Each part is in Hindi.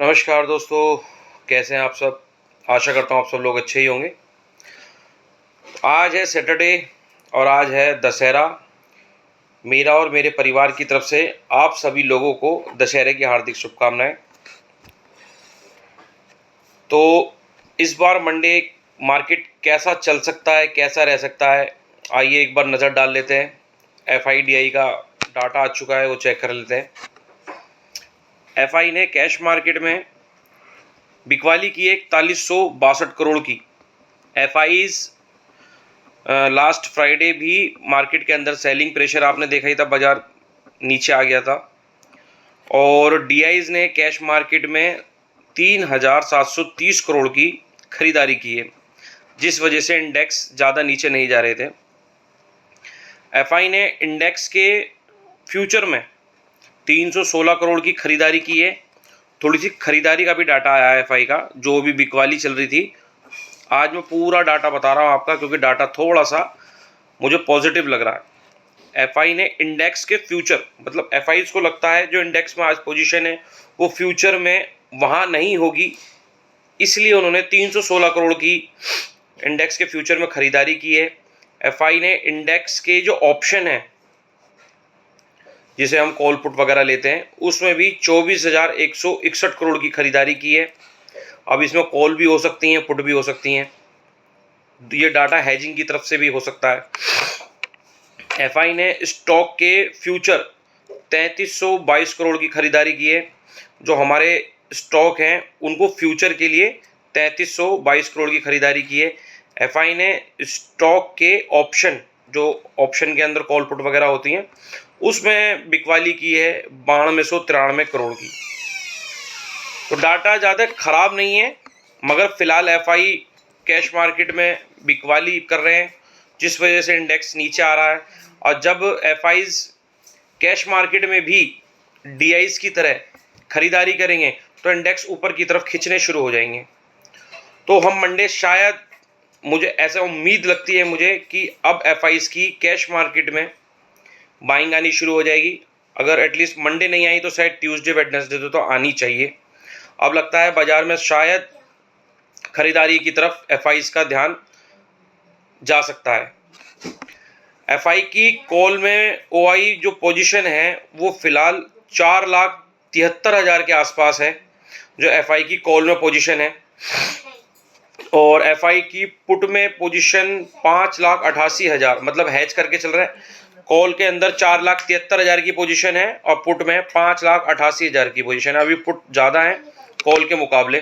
नमस्कार दोस्तों, कैसे हैं आप सब? आशा करता हूँ आप सब लोग अच्छे ही होंगे। आज है सैटरडे और आज है दशहरा। मेरा और मेरे परिवार की तरफ से आप सभी लोगों को दशहरे की हार्दिक शुभकामनाएं। तो इस बार मंडे मार्केट कैसा चल सकता है, कैसा रह सकता है, आइए एक बार नज़र डाल लेते हैं। एफआईडीआई का डाटा आ चुका है, वो चेक कर लेते हैं। एफआई ने कैश मार्केट में बिकवाली की 4162 करोड़ की। एफआईज लास्ट फ्राइडे भी मार्केट के अंदर सेलिंग प्रेशर आपने देखा ही था, बाजार नीचे आ गया था। और डीआईज ने कैश मार्केट में 3730 करोड़ की खरीदारी की है, जिस वजह से इंडेक्स ज़्यादा नीचे नहीं जा रहे थे। एफआई ने इंडेक्स के फ्यूचर में 316 करोड़ की खरीदारी की है। थोड़ी सी खरीदारी का भी डाटा आया है एफआई का, जो भी बिकवाली चल रही थी। आज मैं पूरा डाटा बता रहा हूँ आपका, क्योंकि डाटा थोड़ा सा मुझे पॉजिटिव लग रहा है। एफआई ने इंडेक्स के फ्यूचर, मतलब एफआई को लगता है जो इंडेक्स में आज पोजीशन है वो फ्यूचर में वहाँ नहीं होगी, इसलिए उन्होंने 316 करोड़ की इंडेक्स के फ्यूचर में खरीदारी की है। एफआई ने इंडेक्स के जो ऑप्शन है, जिसे हम कॉल पुट वगैरह लेते हैं, उसमें भी 24,161 करोड़ की खरीदारी की है। अब इसमें कॉल भी हो सकती हैं, पुट भी हो सकती हैं। ये डाटा हेजिंग की तरफ से भी हो सकता है। एफआई ने स्टॉक के फ्यूचर 3322 करोड़ की खरीदारी की है। जो हमारे स्टॉक हैं उनको फ्यूचर के लिए 3322 करोड़ की खरीदारी की है। एफआई ने स्टॉक के ऑप्शन, जो ऑप्शन के अंदर कॉल पुट वगैरह होती हैं, उसमें बिकवाली की है 9293 करोड़ की। तो डाटा ज़्यादा ख़राब नहीं है, मगर फ़िलहाल एफआई कैश मार्केट में बिकवाली कर रहे हैं, जिस वजह से इंडेक्स नीचे आ रहा है। और जब एफआईज कैश मार्केट में भी डीआईज की तरह खरीदारी करेंगे तो इंडेक्स ऊपर की तरफ खींचने शुरू हो जाएंगे। तो हम मंडे शायद, मुझे ऐसा उम्मीद लगती है मुझे कि अब एफआईज की कैश मार्केट में बाइंग आनी शुरू हो जाएगी। अगर एटलीस्ट मंडे नहीं आई तो शायद ट्यूसडे वेडनेसडे तो आनी चाहिए। अब लगता है बाजार में शायद खरीदारी की तरफ एफआईज का ध्यान जा सकता है। एफआई की कॉल में ओआई जो पोजीशन है वो फिलहाल 4,73,000 के आसपास है, जो एफआई की कॉल में पोजीशन है। और एफआई की पुट में पोजीशन 5,88,000, मतलब हैज करके चल रहा है। कॉल के अंदर 4,73,000 की पोजीशन है और पुट में 5,88,000 की पोजीशन है। अभी पुट ज़्यादा है कॉल के मुकाबले।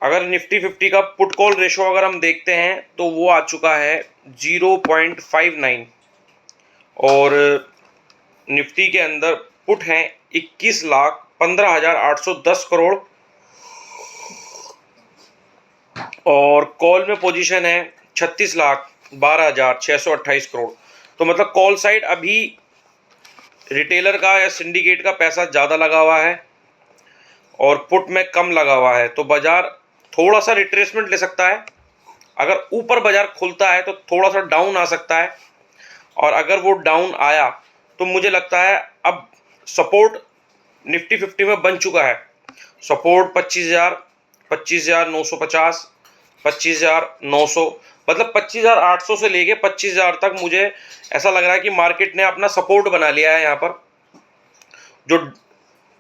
अगर निफ्टी 50 का पुट कॉल रेशो अगर हम देखते हैं तो वो आ चुका है 0.59। और निफ्टी के अंदर पुट हैं 21,15,810 करोड़ और कॉल में पोजीशन है 36,12,628 करोड़। तो मतलब कॉल साइड अभी रिटेलर का या सिंडिकेट का पैसा ज़्यादा लगा हुआ है और पुट में कम लगा हुआ है। तो बाजार थोड़ा सा रिट्रेसमेंट ले सकता है। अगर ऊपर बाजार खुलता है तो थोड़ा सा डाउन आ सकता है, और अगर वो डाउन आया तो मुझे लगता है अब सपोर्ट निफ्टी 50 में बन चुका है। सपोर्ट 25,000, 25,950, 25,900, मतलब 25,800 से लेके 25,000 तक मुझे ऐसा लग रहा है कि मार्केट ने अपना सपोर्ट बना लिया है। यहाँ पर जो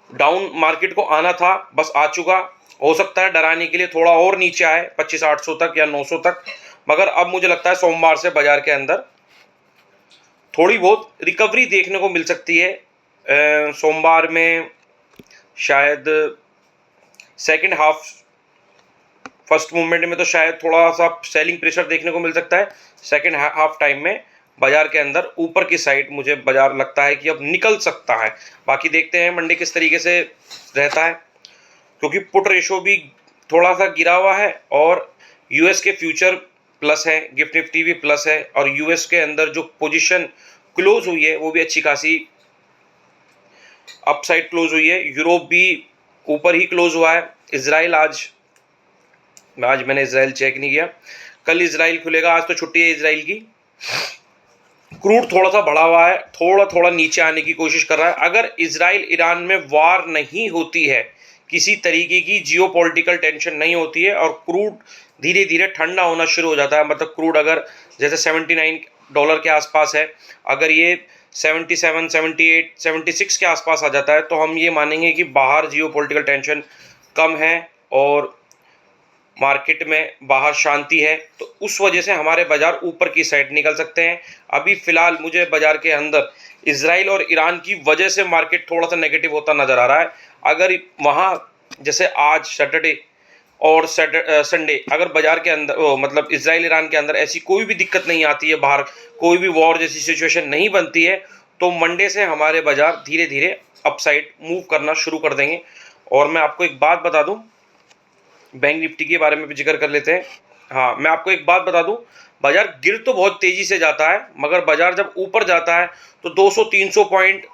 डाउन मार्केट को आना था बस आ चुका। हो सकता है डराने के लिए थोड़ा और नीचे आए 25,800 तक या 900 तक, मगर अब मुझे लगता है सोमवार से बाजार के अंदर थोड़ी बहुत रिकवरी देखने को मिल सकती है। सोमवार में शायद सेकंड हाफ, फर्स्ट मूवमेंट में तो शायद थोड़ा सा सेलिंग प्रेशर देखने को मिल सकता है। सेकंड हाफ टाइम में बाजार के अंदर ऊपर की साइड मुझे बाजार लगता है कि अब निकल सकता है। बाकी देखते हैं मंडे किस तरीके से रहता है, क्योंकि पुट रेशो भी थोड़ा सा गिरा हुआ है और यूएस के फ्यूचर प्लस है, गिफ्ट निफ्टी भी प्लस है, और यूएस के अंदर जो पोजीशन क्लोज हुई है वो भी अच्छी खासी अपसाइड क्लोज हुई है। यूरोप भी ऊपर ही क्लोज हुआ है। इजराइल आज मैंने इजराइल चेक नहीं किया, कल इजराइल खुलेगा, आज तो छुट्टी है इजराइल की। क्रूड थोड़ा सा बढ़ा हुआ है, थोड़ा थोड़ा नीचे आने की कोशिश कर रहा है। अगर इजराइल ईरान में वार नहीं होती है, किसी तरीके की जियोपॉलिटिकल टेंशन नहीं होती है और क्रूड धीरे धीरे ठंडा होना शुरू हो जाता है, मतलब क्रूड अगर जैसे $79 के आसपास है, अगर ये 77, 78, 76 के आसपास आ जाता है तो हम ये मानेंगे कि बाहर जियोपॉलिटिकल टेंशन कम है और मार्केट में बाहर शांति है। तो उस वजह से हमारे बाजार ऊपर की साइड निकल सकते हैं। अभी फ़िलहाल मुझे बाजार के अंदर इजराइल और ईरान की वजह से मार्केट थोड़ा सा नेगेटिव होता नज़र आ रहा है। अगर वहाँ जैसे आज सैटरडे और संडे अगर बाजार के अंदर मतलब इजराइल ईरान के अंदर ऐसी कोई भी दिक्कत नहीं आती है, बाहर कोई भी वॉर जैसी सिचुएशन नहीं बनती है, तो मंडे से हमारे बाजार धीरे धीरे अपसाइड मूव करना शुरू कर देंगे। और मैं आपको एक बात बता दूं, बैंक निफ्टी के बारे में भी जिक्र कर लेते हैं। हाँ, मैं आपको एक बात बता दूं, बाजार गिर तो बहुत तेजी से जाता है, मगर बाजार जब ऊपर जाता है तो 200 300 पॉइंट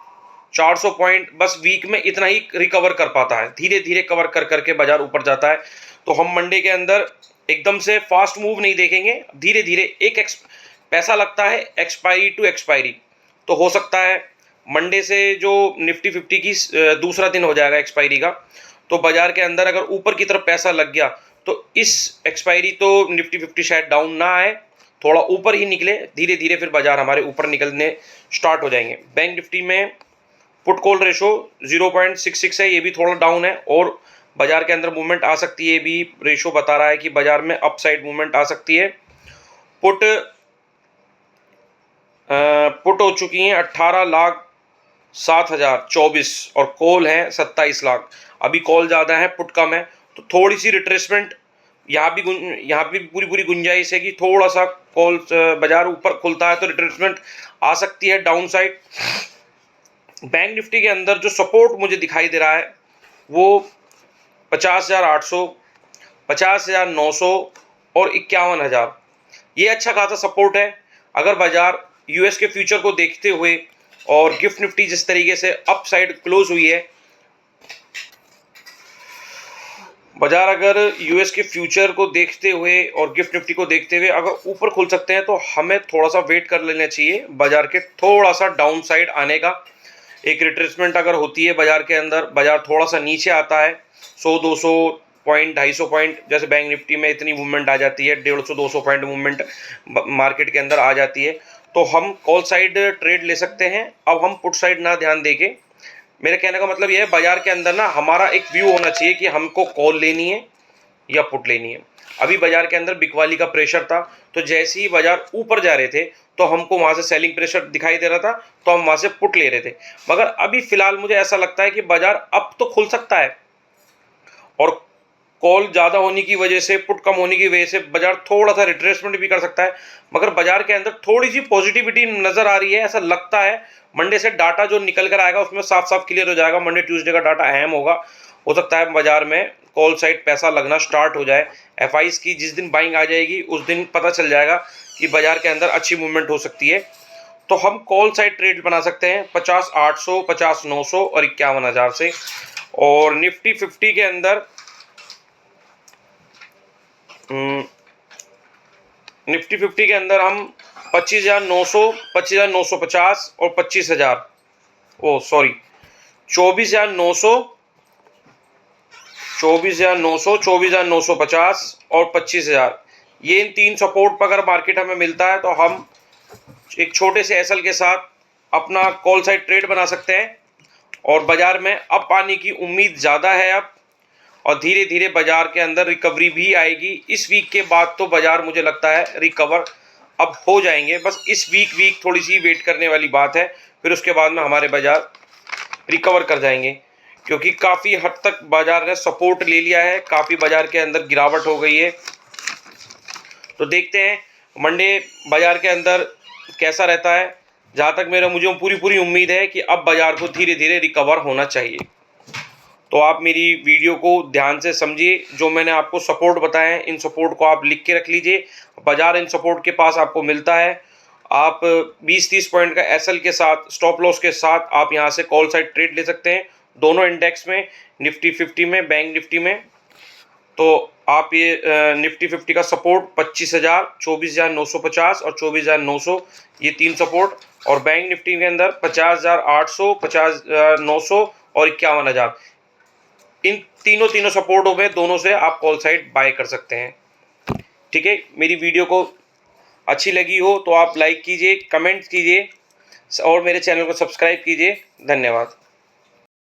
400 पॉइंट बस वीक में इतना ही रिकवर कर पाता है। धीरे धीरे कवर कर करके बाजार ऊपर जाता है। तो हम मंडे के अंदर एकदम से फास्ट मूव नहीं देखेंगे, धीरे धीरे पैसा लगता है एक्सपायरी टू एक्सपायरी। तो हो सकता है मंडे से जो निफ्टी 50 की दूसरा दिन हो जाएगा एक्सपायरी का, तो बाजार के अंदर अगर ऊपर की तरफ पैसा लग गया तो इस एक्सपायरी तो निफ्टी 50 शायद डाउन ना आए, थोड़ा ऊपर ही निकले, धीरे धीरे फिर बाजार हमारे ऊपर निकलने स्टार्ट हो जाएंगे। बैंक निफ्टी में पुट कॉल रेशो 0.66 है, ये भी थोड़ा डाउन है और बाजार के अंदर मूवमेंट आ सकती है। ये भी रेशो बता रहा है कि बाजार में अपसाइड मूवमेंट आ सकती है। पुट हो चुकी हैं 18,07,024 और कॉल है 27 लाख। अभी कॉल ज़्यादा है, पुट कम है, तो थोड़ी सी रिट्रेसमेंट यहाँ भी पूरी गुंजाइश है कि थोड़ा सा कॉल बाजार ऊपर खुलता है तो रिट्रेसमेंट आ सकती है डाउन साइड। बैंक निफ्टी के अंदर जो सपोर्ट मुझे दिखाई दे रहा है वो 50,800, 50,900 और 51,000, ये अच्छा खासा सपोर्ट है। अगर बाजार यूएस के फ्यूचर को देखते हुए और गिफ्ट निफ्टी जिस तरीके से अप साइड क्लोज हुई है, बाजार अगर यूएस के फ्यूचर को देखते हुए और गिफ्ट निफ्टी को देखते हुए अगर ऊपर खुल सकते हैं तो हमें थोड़ा सा वेट कर लेना चाहिए बाजार के थोड़ा सा डाउन साइड आने का। एक रिट्रेसमेंट अगर होती है बाजार के अंदर, बाजार थोड़ा सा नीचे आता है 100-200 पॉइंट 250 पॉइंट, जैसे बैंक निफ्टी में इतनी मूवमेंट आ जाती है, 150-200 पॉइंट मूवमेंट मार्केट के अंदर आ जाती है, तो हम कॉल साइड ट्रेड ले सकते हैं। अब हम पुट साइड ना ध्यान देके, मेरे कहने का मतलब यह है बाजार के अंदर ना हमारा एक व्यू होना चाहिए कि हमको कॉल लेनी है या पुट लेनी है। अभी बाजार के अंदर बिकवाली का प्रेशर था, तो जैसे ही बाजार ऊपर जा रहे थे तो हमको वहां से सेलिंग प्रेशर दिखाई दे रहा था, तो हम वहां से पुट ले रहे थे। मगर अभी फिलहाल मुझे ऐसा लगता है कि बाजार अब तो खुल सकता है और कॉल ज़्यादा होने की वजह से, पुट कम होने की वजह से बाजार थोड़ा सा रिट्रेसमेंट भी कर सकता है। मगर बाजार के अंदर थोड़ी सी पॉजिटिविटी नज़र आ रही है, ऐसा लगता है मंडे से डाटा जो निकल कर आएगा उसमें साफ साफ क्लियर हो जाएगा। मंडे ट्यूसडे का डाटा अहम होगा, हो सकता है बाजार में कॉल साइड पैसा लगना स्टार्ट हो जाए। एफआईज की जिस दिन बाइंग आ जाएगी उस दिन पता चल जाएगा कि बाजार के अंदर अच्छी मूवमेंट हो सकती है, तो हम कॉल साइड ट्रेड बना सकते हैं 50,800, 50,900 और 51,000 से। और निफ्टी 50 के अंदर निफ्टी 50 के अंदर हम 25,900, 25,950 और 24,900, 24,900, 24,900, 24,950 और 25,000, ये इन तीन सपोर्ट पर अगर मार्केट हमें मिलता है तो हम एक छोटे से एसएल के साथ अपना कॉल साइड ट्रेड बना सकते हैं। और बाजार में अप आने की उम्मीद ज़्यादा है अब, और धीरे धीरे बाजार के अंदर रिकवरी भी आएगी। इस वीक के बाद तो बाजार मुझे लगता है रिकवर अब हो जाएंगे, बस इस वीक थोड़ी सी वेट करने वाली बात है, फिर उसके बाद में हमारे बाजार रिकवर कर जाएंगे, क्योंकि काफ़ी हद तक बाजार ने सपोर्ट ले लिया है, काफ़ी बाजार के अंदर गिरावट हो गई है। तो देखते हैं मंडे बाजार के अंदर कैसा रहता है। जहाँ तक मुझे पूरी उम्मीद है कि अब बाजार को धीरे धीरे रिकवर होना चाहिए। तो आप मेरी वीडियो को ध्यान से समझिए, जो मैंने आपको सपोर्ट बताए हैं इन सपोर्ट को आप लिख के रख लीजिए। बाजार इन सपोर्ट के पास आपको मिलता है, आप 20-30 पॉइंट का एसएल के साथ, स्टॉप लॉस के साथ आप यहाँ से कॉल साइड ट्रेड ले सकते हैं, दोनों इंडेक्स में, निफ्टी 50 में, बैंक निफ्टी में। तो आप ये निफ्टी 50 का सपोर्ट 25,000, 24,950 और 24,900, ये 3 सपोर्ट, और बैंक निफ्टी के अंदर 50,800, 50,900 और 51,000, इन तीनों सपोर्टों में दोनों से आप कॉल साइड बाय कर सकते हैं। ठीक है, मेरी वीडियो को अच्छी लगी हो तो आप लाइक कीजिए, कमेंट कीजिए और मेरे चैनल को सब्सक्राइब कीजिए। धन्यवाद।